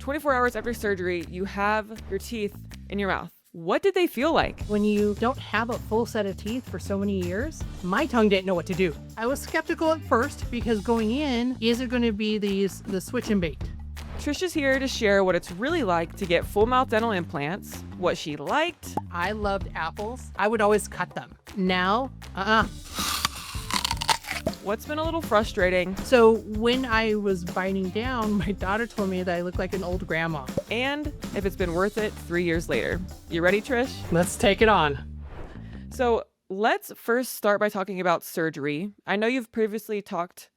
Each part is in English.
24 hours after surgery, you have your teeth in your mouth. What did they feel like? When you don't have a full set of teeth for so many years, my tongue didn't know what to do. I was skeptical at first because going in, is it going to be the switch and bait? Trisha's here to share what it's really like to get full mouth dental implants, what she liked. I loved apples. I would always cut them. Now, What's been a little frustrating. So when I was biting down, my daughter told me that I look like an old grandma. And if it's been worth it 3 years later. You ready, Trish? Let's take it on. So let's first start by talking about surgery. I know you've previously talked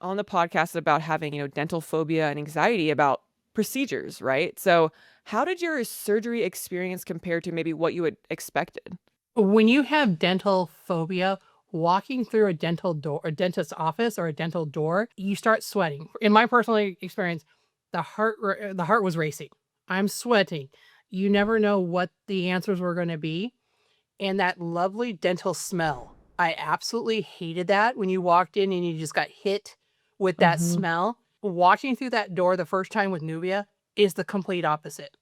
on the podcast about having, dental phobia and anxiety about procedures, right? So how did your surgery experience compare to maybe what you had expected? When you have dental phobia, walking through a dental door, a dentist's office or a dental door, you start sweating. In my personal experience, the heart was racing. I'm sweating. You never know what the answers were going to be. And that lovely dental smell. I absolutely hated that when you walked in and you just got hit with that smell. Walking through that door the first time with Nuvia is the complete opposite.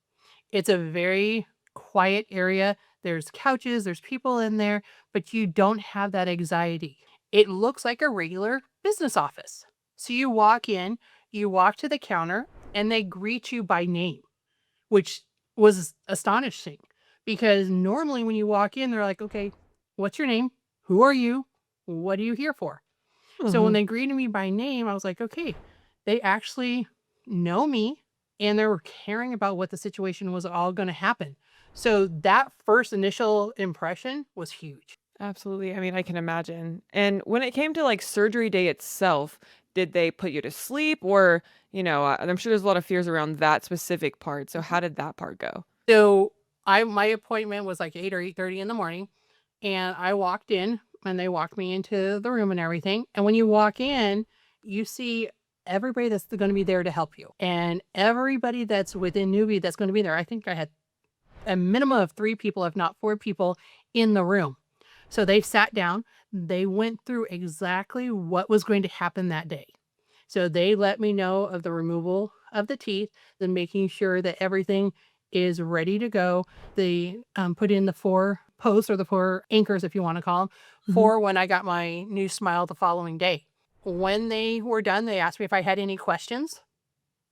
It's a very quiet area. There's couches, there's people in there, but you don't have that anxiety. It looks like a regular business office. So you walk in, you walk to the counter, and they greet you by name, which was astonishing because normally when you walk in, they're like, okay, what's your name? Who are you? What are you here for? So when they greeted me by name, I was like, okay, they actually know me and they were caring about what the situation was all going to happen. So that first initial impression was huge. Absolutely. I mean, I can imagine. And when it came to like surgery day itself, did they put you to sleep or, I'm sure there's a lot of fears around that specific part. So how did that part go? So my appointment was like 8 or 8:30 in the morning and I walked in and they walked me into the room and everything. And when you walk in, you see everybody that's going to be there to help you and everybody that's within Nuvia that's going to be there. I think I had a minimum of 3 people, if not 4 people in the room. So they sat down, they went through exactly what was going to happen that day. So they let me know of the removal of the teeth, then making sure that everything is ready to go. They put in the 4 posts or the 4 anchors, if you want to call them, for when I got my new smile the following day. When they were done, they asked me if I had any questions,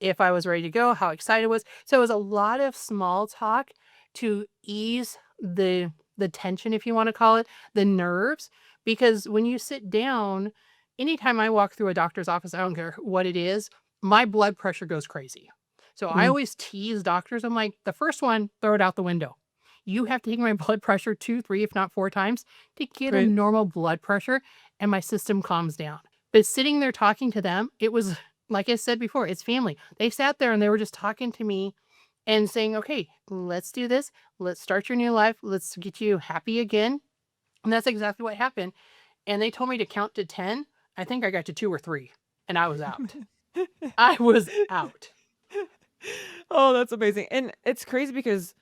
if I was ready to go, how excited I was. So it was a lot of small talk to ease the tension, if you want to call it, the nerves. Because when you sit down, anytime I walk through a doctor's office, I don't care what it is, my blood pressure goes crazy. So I always tease doctors. I'm like, the first one, throw it out the window. You have to take my blood pressure 2, 3, if not 4 times to get a normal blood pressure and my system calms down. But sitting there talking to them, it was, like I said before, it's family. They sat there and they were just talking to me and saying, okay, let's do this. Let's start your new life. Let's get you happy again. And that's exactly what happened. And they told me to count to 10. I think I got to 2 or 3 and I was out. I was out. Oh, that's amazing. And it's crazy because,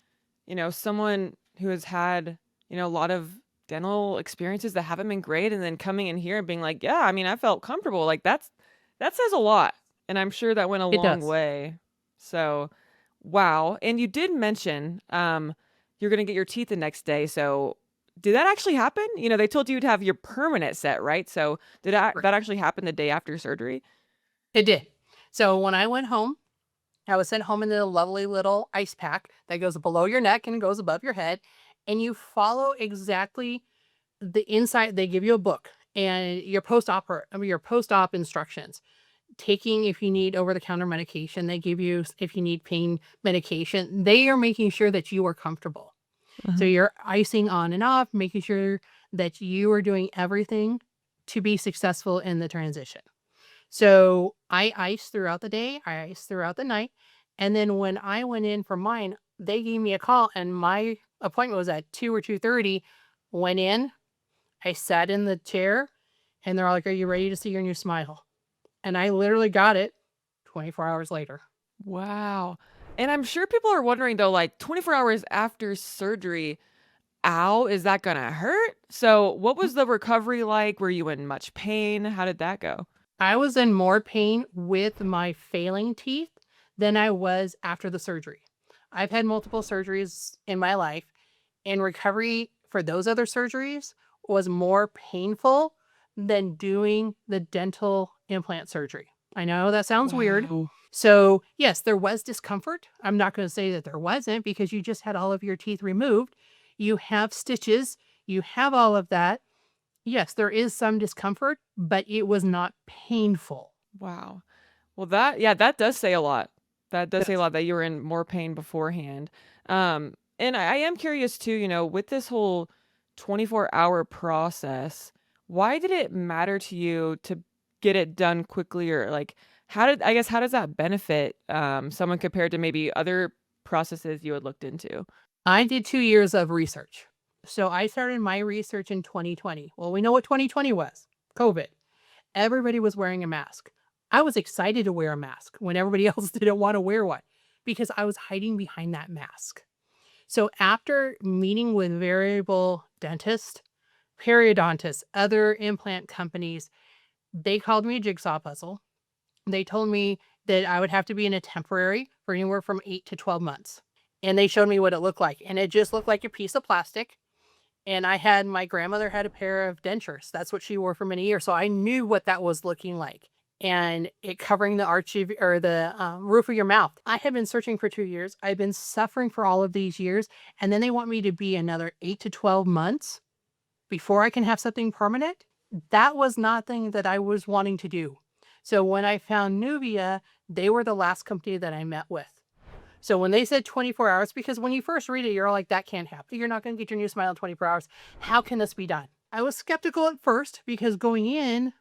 someone who has had, a lot of dental experiences that haven't been great and then coming in here and being like, yeah, I mean, I felt comfortable. Like that says a lot. And I'm sure that went a long way. So wow. And you did mention you're going to get your teeth the next day. So did that actually happen? They told you to have your permanent set, right? So did that actually happen the day after surgery? It did. So when I went home, I was sent home in a lovely little ice pack that goes below your neck and goes above your head. And you follow exactly the inside. They give you a book and your post-op instructions. Taking if you need over-the-counter medication, they give you if you need pain medication. They are making sure that you are comfortable. So you're icing on and off, making sure that you are doing everything to be successful in the transition. So I iced throughout the day, I iced throughout the night. And then when I went in for mine, they gave me a call and my appointment was at 2 or 2:30. Went in, I sat in the chair and they're all like, are you ready to see your new smile? And I literally got it 24 hours later. Wow. And I'm sure people are wondering though, like 24 hours after surgery, ow, is that going to hurt? So what was the recovery like? Were you in much pain? How did that go? I was in more pain with my failing teeth than I was after the surgery. I've had multiple surgeries in my life, and recovery for those other surgeries was more painful than doing the dental implant surgery. I know that sounds weird. Wow. So, yes, there was discomfort. I'm not going to say that there wasn't because you just had all of your teeth removed. You have stitches, you have all of that. Yes, there is some discomfort, but it was not painful. Wow. Well, that does say a lot. That does say a Yes. lot that you were in more pain beforehand. And I am curious too, with this whole 24-hour process, why did it matter to you to get it done quickly, or like how does that benefit someone compared to maybe other processes you had looked into? I did 2 years of research. So I started my research in 2020. Well, we know what 2020 was. COVID. Everybody was wearing a mask. I was excited to wear a mask when everybody else didn't want to wear one because I was hiding behind that mask. So after meeting with variable dentists, periodontists, other implant companies, they called me a jigsaw puzzle. They told me that I would have to be in a temporary for anywhere from 8 to 12 months. And they showed me what it looked like. And it just looked like a piece of plastic. And my grandmother had a pair of dentures. That's what she wore for many years. So I knew what that was looking like. And it covering the arch of, or the roof of your mouth. I had been searching for 2 years. I've been suffering for all of these years. And then they want me to be another 8 to 12 months before I can have something permanent. That was nothing that I was wanting to do. So when I found Nuvia, they were the last company that I met with. So when they said 24 hours, because when you first read it, you're like, that can't happen. You're not going to get your new smile in 24 hours. How can this be done? I was skeptical at first because going in,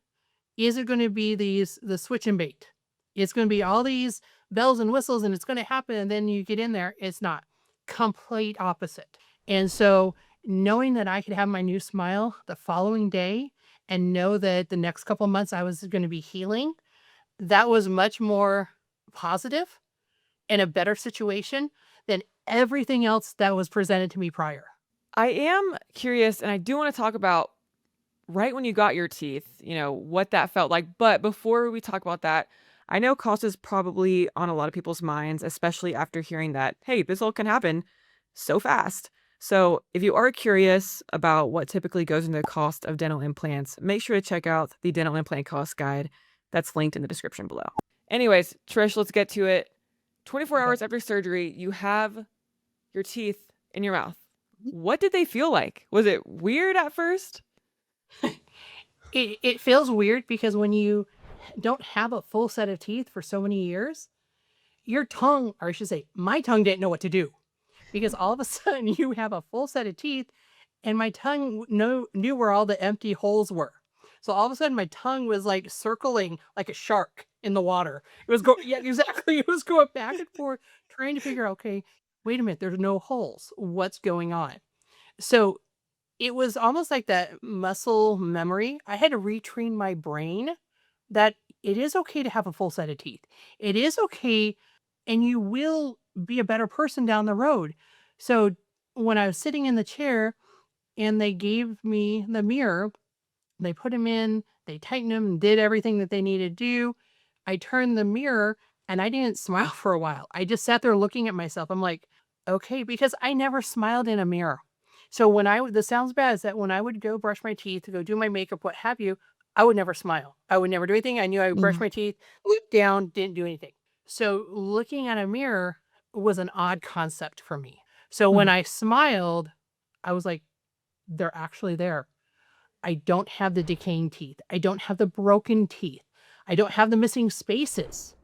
is it going to be the switch and bait? It's going to be all these bells and whistles and it's going to happen. And then you get in there, it's not. Complete opposite. And so knowing that I could have my new smile the following day and know that the next couple of months I was going to be healing, that was much more positive and a better situation than everything else that was presented to me prior. I am curious, and I do want to talk about right when you got your teeth, what that felt like. But before we talk about that, I know cost is probably on a lot of people's minds, especially after hearing that, hey, this all can happen so fast. So if you are curious about what typically goes into the cost of dental implants, make sure to check out the dental implant cost guide that's linked in the description below. Anyways, Trish, let's get to it. 24 Okay. hours after surgery, you have your teeth in your mouth. What did they feel like? Was it weird at first? It feels weird because when you don't have a full set of teeth for so many years, your tongue, or I should say, my tongue didn't know what to do because all of a sudden you have a full set of teeth and my tongue knew where all the empty holes were. So all of a sudden my tongue was like circling like a shark in the water. It was going, yeah, exactly. It was going back and forth trying to figure out, okay, wait a minute, there's no holes. What's going on? So it was almost like that muscle memory. I had to retrain my brain that it is okay to have a full set of teeth. It is okay, and you will be a better person down the road. So when I was sitting in the chair and they gave me the mirror, they put him in, they tightened him, and did everything that they needed to do. I turned the mirror and I didn't smile for a while. I just sat there looking at myself. I'm like, okay, because I never smiled in a mirror. So this sounds bad, is that when I would go brush my teeth, to go do my makeup, what have you, I would never smile. I would never do anything. I knew I would brush Mhm. my teeth, look down, didn't do anything. So looking at a mirror was an odd concept for me. So when Mhm. I smiled, I was like, they're actually there. I don't have the decaying teeth. I don't have the broken teeth. I don't have the missing spaces.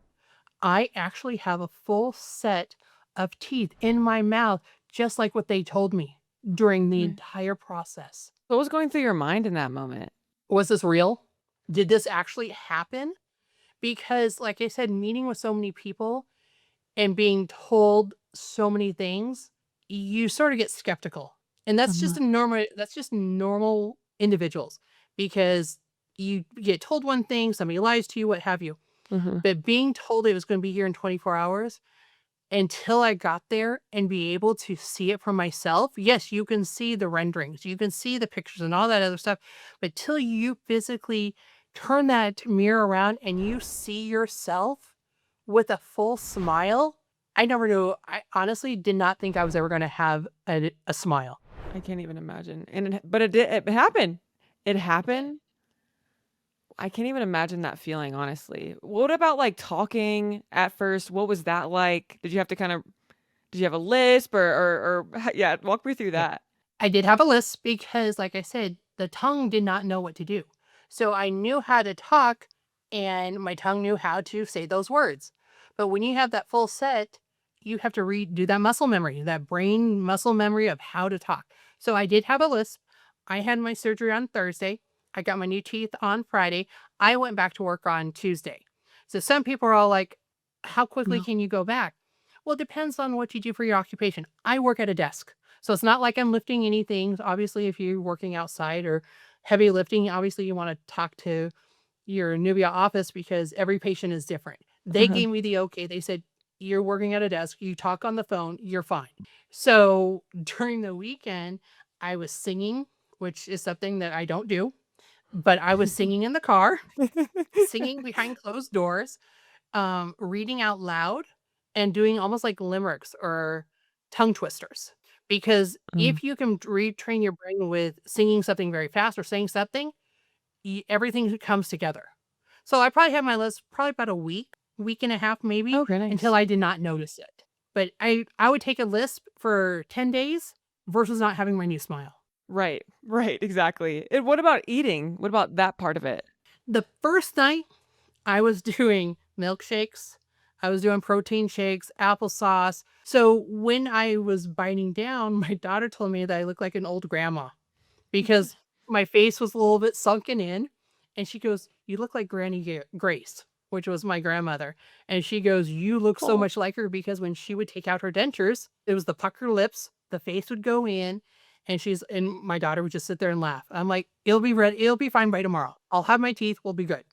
I actually have a full set of teeth in my mouth, just like what they told me during the Right. entire process. What was going through your mind in that moment? Was this real? Did this actually happen? Because, like I said, meeting with so many people and being told so many things, you sort of get skeptical. And Mhm. that's just normal individuals because you get told one thing, somebody lies to you, what have you. Mhm. But being told it was going to be here in 24 hours until I got there and be able to see it for myself. Yes, you can see the renderings, you can see the pictures and all that other stuff, but till you physically turn that mirror around and you see yourself with a full smile, I never knew. I honestly did not think I was ever going to have a smile. I can't even imagine. But it did. It happened. It happened. I can't even imagine that feeling, honestly. What about like talking at first? What was that like? Did you have to kind of did you have a lisp or yeah, walk me through Yeah. that. I did have a list because, like I said, the tongue did not know what to do. So I knew how to talk and my tongue knew how to say those words. But when you have that full set, you have to do that muscle memory, that brain muscle memory of how to talk. So I did have a lisp. I had my surgery on Thursday. I got my new teeth on Friday. I went back to work on Tuesday. So some people are all like, how quickly No. can you go back? Well, it depends on what you do for your occupation. I work at a desk. So it's not like I'm lifting anything. Obviously, if you're working outside or heavy lifting, obviously you want to talk to your Nuvia office because every patient is different. They Uh-huh. gave me the okay. They said, you're working at a desk, you talk on the phone, you're fine. So during the weekend, I was singing, which is something that I don't do, but I was singing in the car, singing behind closed doors, reading out loud and doing almost like limericks or tongue twisters. Because Mm. if you can retrain your brain with singing something very fast or saying something, everything comes together. So I probably had my list probably about a week and a half maybe, Okay, until nice. I did not notice it. But I would take a lisp for 10 days versus not having my new smile. Right. Right, exactly. And what about eating? What about that part of it? The first night I was doing milkshakes. I was doing protein shakes, applesauce. So when I was biting down, my daughter told me that I looked like an old grandma because my face was a little bit sunken in. And she goes, you look like Granny Grace, which was my grandmother. And she goes, you look so Oh. much like her because when she would take out her dentures, it was the pucker lips, the face would go in. And my daughter would just sit there and laugh. I'm like, it'll be ready. It'll be fine by tomorrow. I'll have my teeth. We'll be good.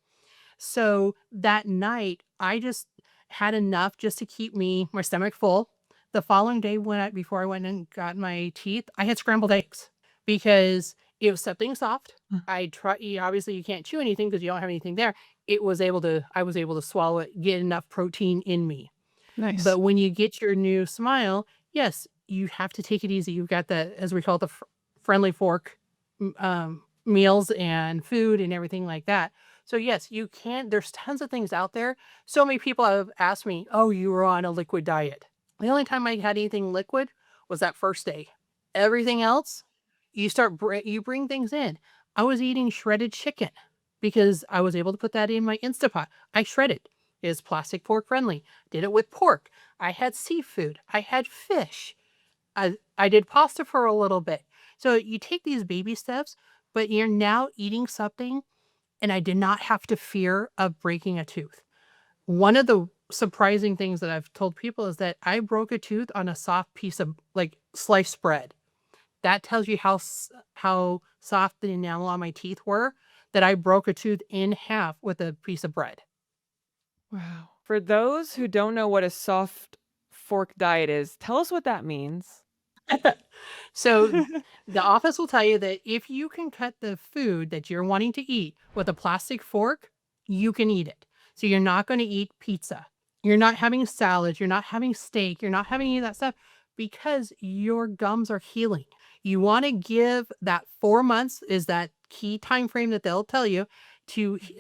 So that night, I just had enough just to keep my stomach full. The following day, before I went and got my teeth, I had scrambled eggs because it was something soft. Obviously you can't chew anything because you don't have anything there. I was able to swallow it, get enough protein in me. Nice. But when you get your new smile, yes, you have to take it easy. You've got the, as we call it, the friendly fork meals and food and everything like that. So yes, you can. There's tons of things out there. So many people have asked me, "Oh, you were on a liquid diet." The only time I had anything liquid was that first day. Everything else, you bring things in. I was eating shredded chicken because I was able to put that in my Instapot. I shredded. It is plastic fork friendly. Did it with pork. I had seafood. I had fish. I did pasta for a little bit. So you take these baby steps, but you're now eating something, and I did not have to fear of breaking a tooth. One of the surprising things that I've told people is that I broke a tooth on a soft piece of like sliced bread. That tells you how soft the enamel on my teeth were, that I broke a tooth in half with a piece of bread. Wow. For those who don't know what a soft fork diet is, tell us what that means. So the office will tell you that if you can cut the food that you're wanting to eat with a plastic fork, you can eat it. So you're not going to eat pizza. You're not having salads. You're not having steak. You're not having any of that stuff because your gums are healing. You want to give that 4 months is that key time frame that they'll tell you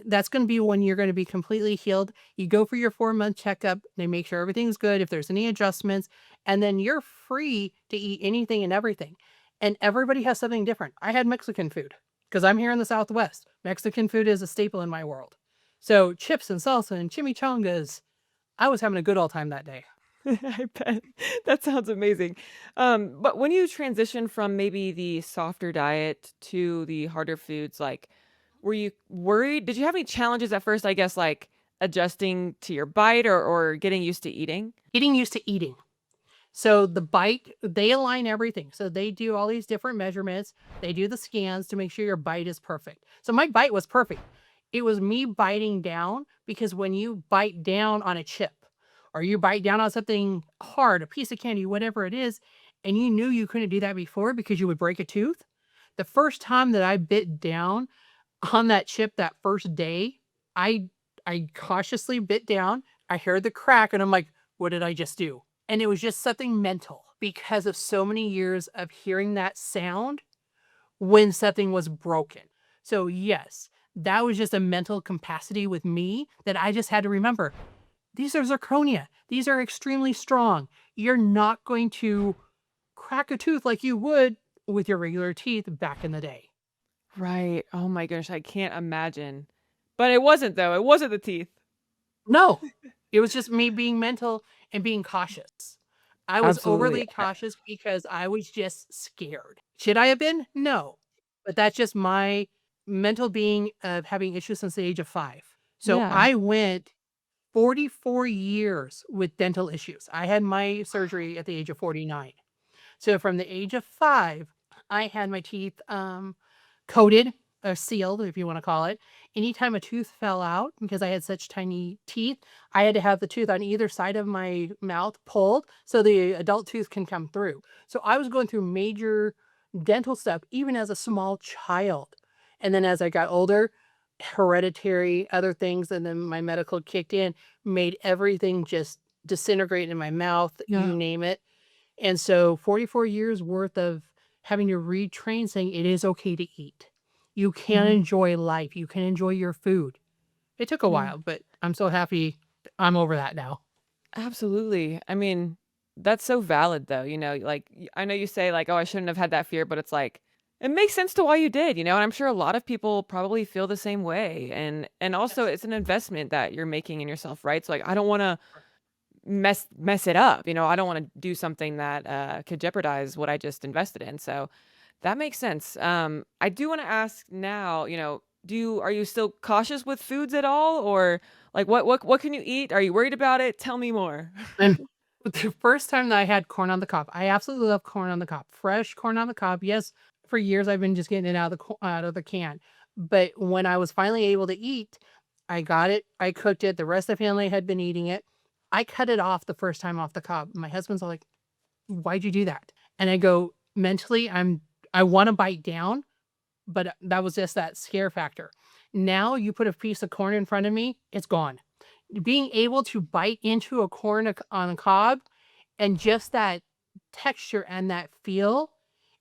that's going to be when you're going to be completely healed. You go for your 4 month checkup. They make sure everything's good. If there's any adjustments, and then you're free to eat anything and everything. And everybody has something different. I had Mexican food because I'm here in the Southwest. Mexican food is a staple in my world. So chips and salsa and chimichangas. I was having a good old time that day. I bet. That sounds amazing. But when you transition from maybe the softer diet to the harder foods, like, were you worried? Did you have any challenges at first, I guess, like adjusting to your bite or getting used to eating? Getting used to eating. So the bite, they align everything. So they do all these different measurements. They do the scans to make sure your bite is perfect. So my bite was perfect. It was me biting down because when you bite down on a chip or you bite down on something hard, a piece of candy, whatever it is, and you knew you couldn't do that before because you would break a tooth, the first time that I bit down on that chip that first day, I I cautiously bit down. I heard the crack and I'm like, what did I just do? And it was just something mental because of so many years of hearing that sound when something was broken. So, yes, that was just a mental capacity with me that I just had to remember. These are zirconia. These are extremely strong. You're not going to crack a tooth like you would with your regular teeth back in the day. Right. Oh my gosh, I can't imagine. But it wasn't though. It wasn't the teeth. No, it was just me being mental and being cautious. I was Absolutely. overly cautious because I was just scared. Should I have been? No. But that's just my mental being of having issues since the age of 5. So Yeah. I went 44 years with dental issues. I had my surgery at the age of 49. So from the age of 5, I had my teeth coated or sealed, if you want to call it. Anytime a tooth fell out, because I had such tiny teeth, I had to have the tooth on either side of my mouth pulled so the adult tooth can come through. So I was going through major dental stuff even as a small child. And then as I got older, hereditary, other things, and then my medical kicked in, made everything just disintegrate in my mouth, Yeah. you name it. And so 44 years worth of having to retrain saying it is okay to eat. You can Mhm. enjoy life. You can enjoy your food. It took a Yeah. while, but I'm so happy I'm over that now. Absolutely. I mean, that's so valid though, like I know you say like, "Oh, I shouldn't have had that fear," but it's like it makes sense to why you did, and I'm sure a lot of people probably feel the same way. And also Yes. it's an investment that you're making in yourself, right? So like I don't want to mess it up, I don't want to do something that could jeopardize what I just invested in. So that makes sense. I do want to ask now, are you still cautious with foods at all, or like what can you eat? Are you worried about it? Tell me more. And the first time that I had corn on the cob, I absolutely love corn on the cob. Fresh corn on the cob. Yes, for years I've been just getting it out of the can. But when I was finally able to eat, I got it. I cooked it. The rest of the family had been eating it. I cut it off the first time off the cob. My husband's all like, "Why'd you do that?" And I go, mentally, I want to bite down, but that was just that scare factor. Now you put a piece of corn in front of me, it's gone. Being able to bite into a corn on a cob and just that texture and that feel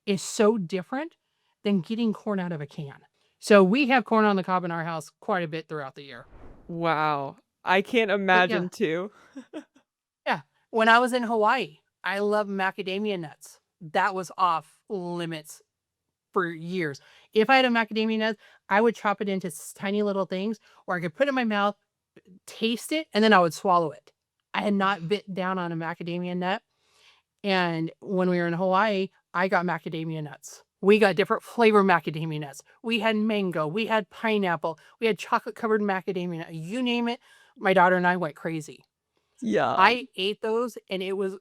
is so different than getting corn out of a can. So we have corn on the cob in our house quite a bit throughout the year. Wow. I can't But yeah, imagine too. yeah. When I was in Hawaii, I love macadamia nuts. That was off limits for years. If I had a macadamia nut, I would chop it into tiny little things, or I could put it in my mouth, taste it, and then I would swallow it. I had not bit down on a macadamia nut. And when we were in Hawaii, I got macadamia nuts. We got different flavor macadamia nuts. We had mango, we had pineapple, we had chocolate covered macadamia nut. You name it, my daughter and I went crazy. Yeah. I ate those and it was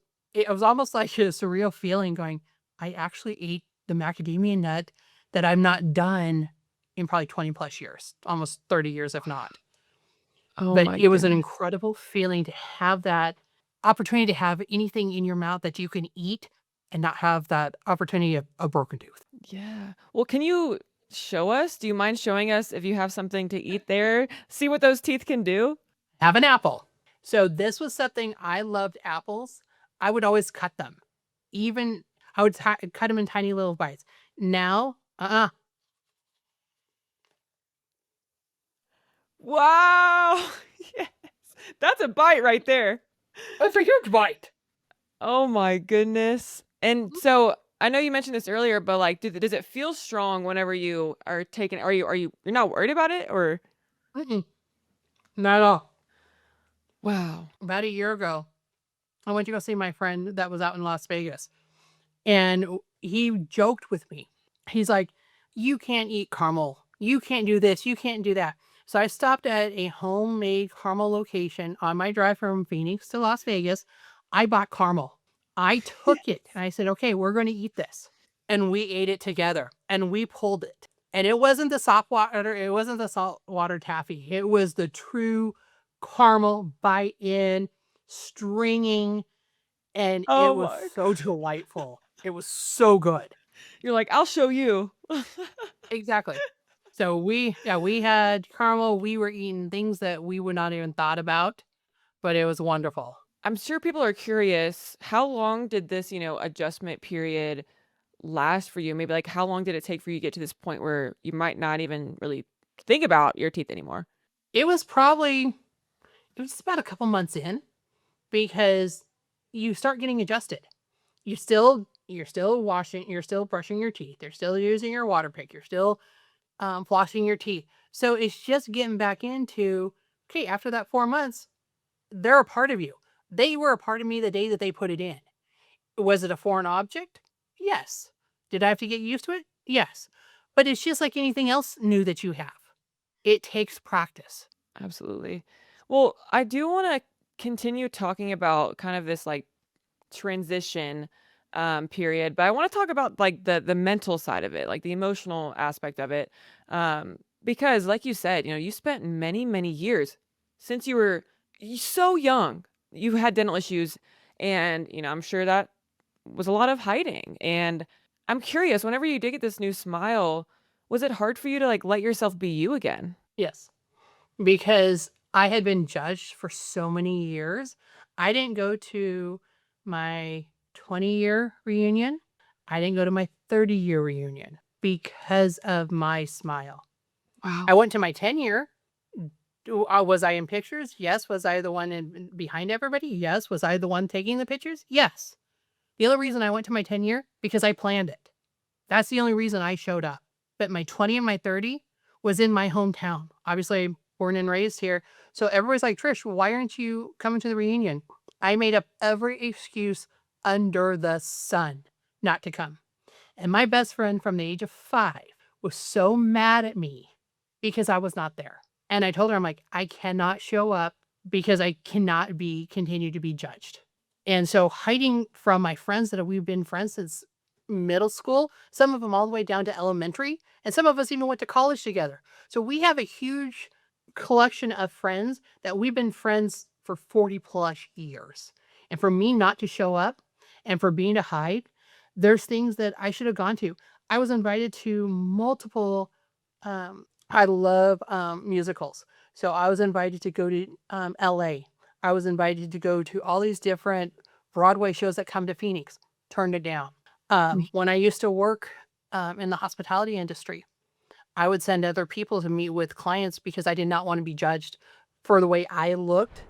almost like a surreal feeling going, I actually ate the macadamia nut that I'm not done in probably 20 plus years, almost 30 years if not. Oh But my it was an goodness. incredible feeling to have that opportunity to have anything in your mouth that you can eat and not have that opportunity of a broken tooth. Yeah. Well, can you show us? Do you mind showing us if you have something to eat there? See what those teeth can do? Have an apple. So this was something I loved apples. I would always cut them. Even I would cut them in tiny little bites. Now, Wow. Yes. That's a bite right there. that's a huge bite. Oh my goodness. And so I know you mentioned this earlier, but like, does it feel strong whenever you are taking? You're not worried about it, or Mm-mm, not at all. wow? About a year ago, I went to go see my friend that was out in Las Vegas, and he joked with me. He's like, "You can't eat caramel. You can't do this. You can't do that." So I stopped at a homemade caramel location on my drive from Phoenix to Las Vegas. I bought caramel. I took it and I said, "Okay, we're going to eat this." And we ate it together and we pulled it. And it wasn't the soft water, it wasn't the salt water taffy. It was the true caramel bite in, stringing, and it Oh was my so delightful. It was so good. You're like, "I'll show you." Exactly. So we had caramel. We were eating things that we would not even thought about but it was wonderful. I'm sure people are curious, how long did this, adjustment period last for you? Maybe like how long did it take for you to get to this point where you might not even really think about your teeth anymore? It was probably it was about a couple months in because you start getting adjusted. You're still washing, you're still brushing your teeth, you're still using your water pick, you're still flossing your teeth. So it's just getting back into, okay, after that 4 months, they're a part of you. They were a part of me the day that they put it in. Was it a foreign object? Yes. Did I have to get used to it? Yes. But it's just like anything else new that you have. It takes practice. Absolutely. Well, I do want to continue talking about kind of this like transition period, but I want to talk about like the mental side of it, like the emotional aspect of it. Because like you said, you spent many years since you were so young. You had dental issues and, I'm sure that was a lot of hiding. And I'm curious, whenever you did get this new smile, was it hard for you to like let yourself be you again? Yes. Because I had been judged for so many years. I didn't go to my 20-year reunion. I didn't go to my 30-year reunion because of my smile. Wow. I went to my 10-year. Was I in pictures? Yes. Was I the one behind everybody? Yes. Was I the one taking the pictures? Yes. The only reason I went to my 10-year because I planned it. That's the only reason I showed up. But my 20 and my 30 was in my hometown. Obviously, born and raised here. So everybody's like, Trish, why aren't you coming to the reunion? I made up every excuse under the sun not to come. And my best friend from the age of 5 was so mad at me because I was not there. And I told her, I'm like, I cannot show up because I cannot continue to be judged. And so hiding from my friends that we've been friends since middle school, some of them all the way down to elementary, and some of us even went to college together. So we have a huge collection of friends that we've been friends for 40 plus years. And for me not to show up and for being to hide, there's things that I should have gone to. I was invited to multiple, I love musicals. So I was invited to go to LA. I was invited to go to all these different Broadway shows that come to Phoenix. Turned it down. When I used to work in the hospitality industry, I would send other people to meet with clients because I did not want to be judged for the way I looked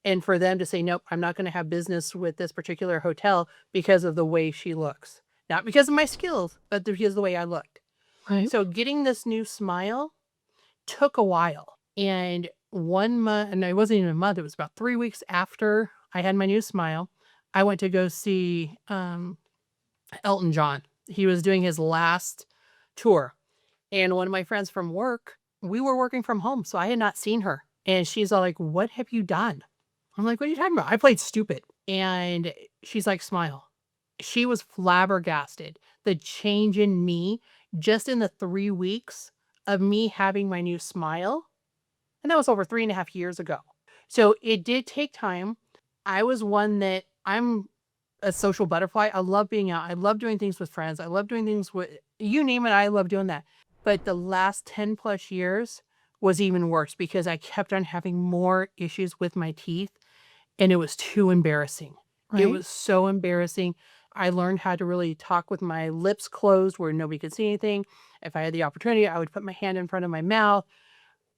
and for them to say, nope, I'm not going to have business with this particular hotel because of the way she looks. Not because of my skills, but because of the way I looked. Right. So getting this new smile took a while. And 1 month, and it wasn't even a month, it was about 3 weeks after I had my new smile, I went to go see Elton John. He was doing his last tour. And one of my friends from work, we were working from home, so I had not seen her. And she's all like, what have you done? I'm like, what are you talking about? I played stupid. And she's like, smile. She was flabbergasted. The change in me just in the 3 weeks of me having my new smile. And that was over 3.5 years ago. So it did take time. I was one that I'm a social butterfly. I love being out. I love doing things with friends. I love doing things with, you name it, I love doing that. But the last 10 plus years was even worse because I kept on having more issues with my teeth and it was too embarrassing. It Right. was so embarrassing. I learned how to really talk with my lips closed where nobody could see anything. If I had the opportunity, I would put my hand in front of my mouth.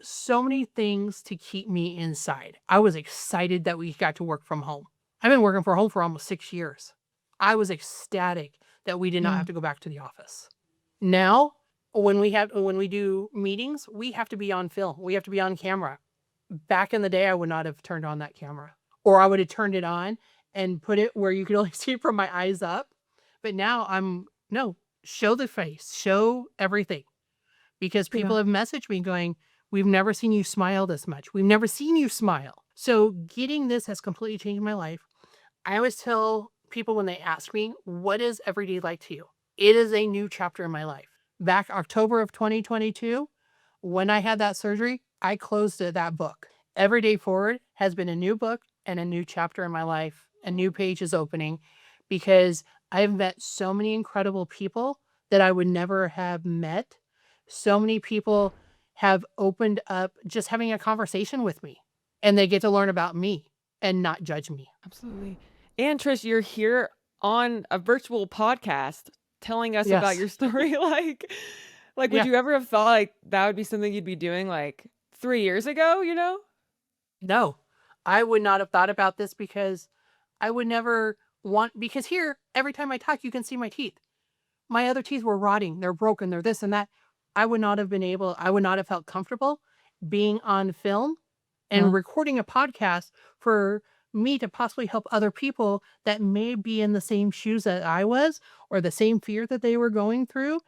So many things to keep me inside. I was excited that we got to work from home. I've been working from home for almost 6 years. I was ecstatic that we did not Yeah. have to go back to the office. Now, when we do meetings, we have to be on film. We have to be on camera. Back in the day, I would not have turned on that camera, or I would have turned it on and put it where you could only see it from my eyes up. But now no, show the face, show everything, because Yeah. people have messaged me going, we've never seen you smile this much. We've never seen you smile. So getting this has completely changed my life. I always tell people when they ask me, what is everyday like to you? It is a new chapter in my life. Back October of 2022, when I had that surgery, I closed that book. Every day forward has been a new book and a new chapter in my life. A new page is opening because I've met so many incredible people that I would never have met. So many people have opened up just having a conversation with me and they get to learn about me. and not judge me. Absolutely. And Trish, you're here on a virtual podcast telling us about Yes. your story. Like, would Yeah. you ever have thought like that would be something you'd be doing like 3 years ago, you know? No, I would not have thought about this because I would never want, because here, every time I talk, you can see my teeth. My other teeth were rotting. They're broken. They're this and that. I would not have felt comfortable being on film and Huh? recording a podcast for me to possibly help other people that may be in the same shoes that I was or the same fear that they were going through.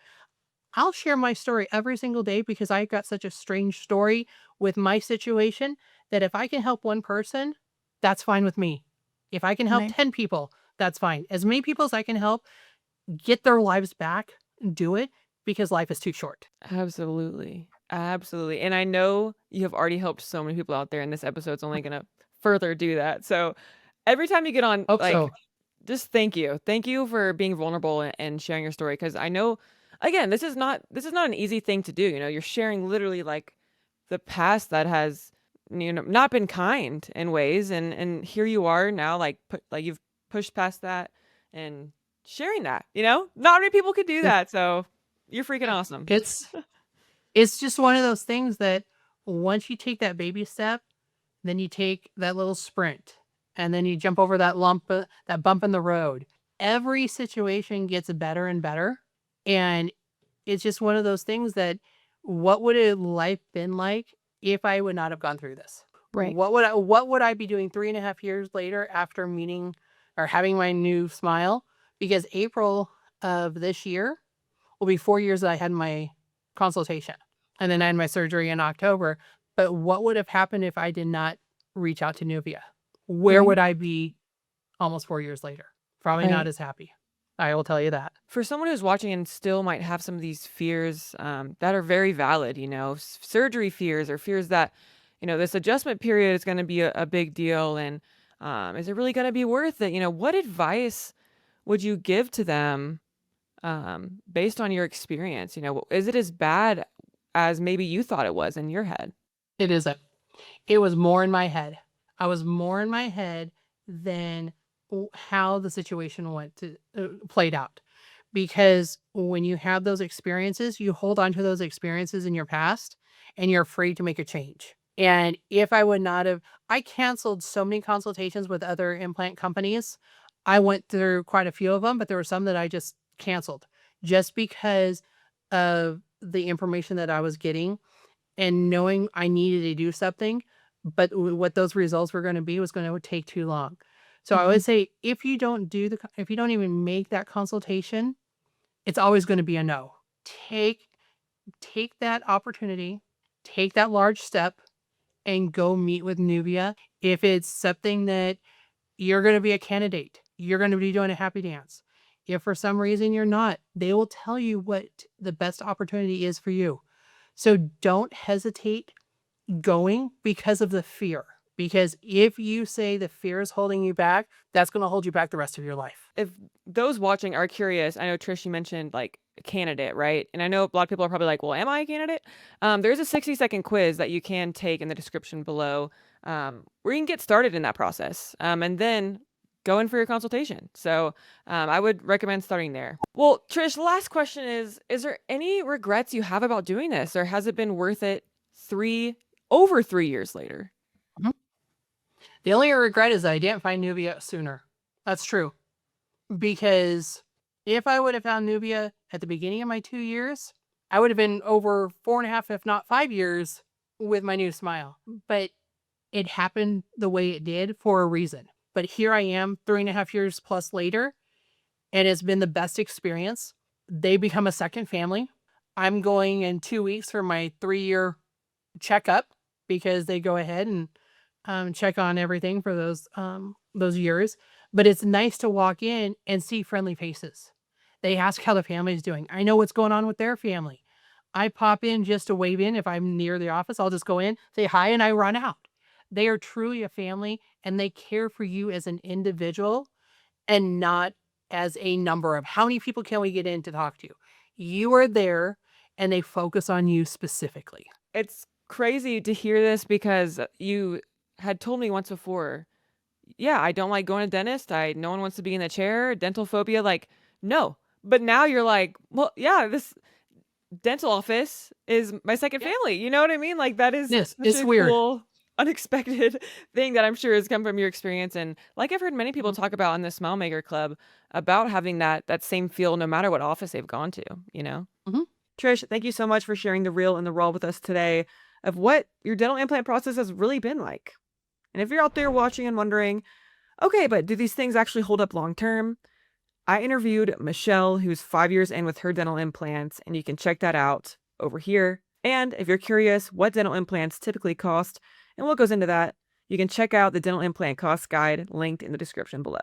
I'll share my story every single day because I got such a strange story with my situation that if I can help one person, that's fine with me. If I can help Amazing. 10 people, that's fine. As many people as I can help get their lives back, do it because life is too short. Absolutely. Absolutely. And I know you have already helped so many people out there, and this episode's only gonna further do that. So every time you get on, Hope like, so. just thank you. Thank you for being vulnerable and sharing your story. Cause I know again, this is not an easy thing to do. You know, you're sharing literally like the past that has not been kind in ways, and here you are now, like you've pushed past that and sharing that, not many people could do It- that, so you're freaking awesome. It's it's just one of those things that once you take that baby step, then you take that little sprint and then you jump over that bump in the road. Every situation gets better and better. And it's just one of those things that what would a life been like if I would not have gone through this? Right. What would I be doing 3.5 years later after meeting or having my new smile? Because April of this year will be 4 years that I had my consultation. And then I had my surgery in October. But what would have happened if I did not reach out to Nuvia? Where Right. would I be almost 4 years later? Probably not Right. as happy. I will tell you that. For someone who's watching and still might have some of these fears, that are very valid, surgery fears or fears that, this adjustment period is going to be a big deal. And is it really going to be worth it? What advice would you give to them based on your experience? Is it as bad as maybe you thought it was in your head? It isn't. It was more in my head. I was more in my head than how the situation played out. Because when you have those experiences, you hold on to those experiences in your past and you're afraid to make a change. And if I would not have, I canceled so many consultations with other implant companies. I went through quite a few of them, but there were some that I just canceled just because of the information that I was getting and knowing I needed to do something, but what those results were going to be was going to take too long. So I Mhm. would say if you don't even make that consultation, it's always going to be a no. Take take that opportunity, take that large step and go meet with Nubia. If it's something that you're going to be a candidate, you're going to be doing a happy dance. If for some reason you're not, they will tell you what the best opportunity is for you. So don't hesitate going because of the fear. Because if you say the fear is holding you back, that's going to hold you back the rest of your life. If those watching are curious, I know Trish, you mentioned like a candidate, right? And I know a lot of people are probably like, well, am I a candidate? There's a 60-second quiz that you can take in the description below, where you can get started in that process, and then go in for your consultation. So I would recommend starting there. Well, Trish, last question is there any regrets you have about doing this, or has it been worth it over 3 years later? Mhm. The only regret is that I didn't find Nubia sooner. That's true. Because if I would have found Nubia at the beginning of my 2 years, I would have been over 4.5, if not 5 years with my new smile. But it happened the way it did for a reason. But here I am 3.5 years plus later, and it's been the best experience. They become a second family. I'm going in 2 weeks for my 3-year checkup because they go ahead and check on everything for those years. But it's nice to walk in and see friendly faces. They ask how the family's doing. I know what's going on with their family. I pop in just to wave in if I'm near the office. I'll just go in, say hi, and I run out. They are truly a family, and they care for you as an individual and not as a number of how many people can we get in to talk to you. You are there, and they focus on you specifically. It's crazy to hear this because you had told me once before yeah, I don't like going to dentist. No one wants to be in the chair, dental phobia, like, no. But now you're like, well, yeah, this dental office is my second Yeah. family. You know what I mean? Like that is Yes, such it's a weird. cool, unexpected thing that I'm sure has come from your experience. And like I've heard many people Mhm, talk about in the Smile Maker Club about having that same feel no matter what office they've gone to, you know? mhm. Trish, thank you so much for sharing the real and the raw with us today of what your dental implant process has really been like. And if you're out there watching and wondering, okay, but do these things actually hold up long term? I interviewed Michelle, who's 5 years in with her dental implants, and you can check that out over here. And if you're curious what dental implants typically cost and what goes into that, you can check out the dental implant cost guide linked in the description below.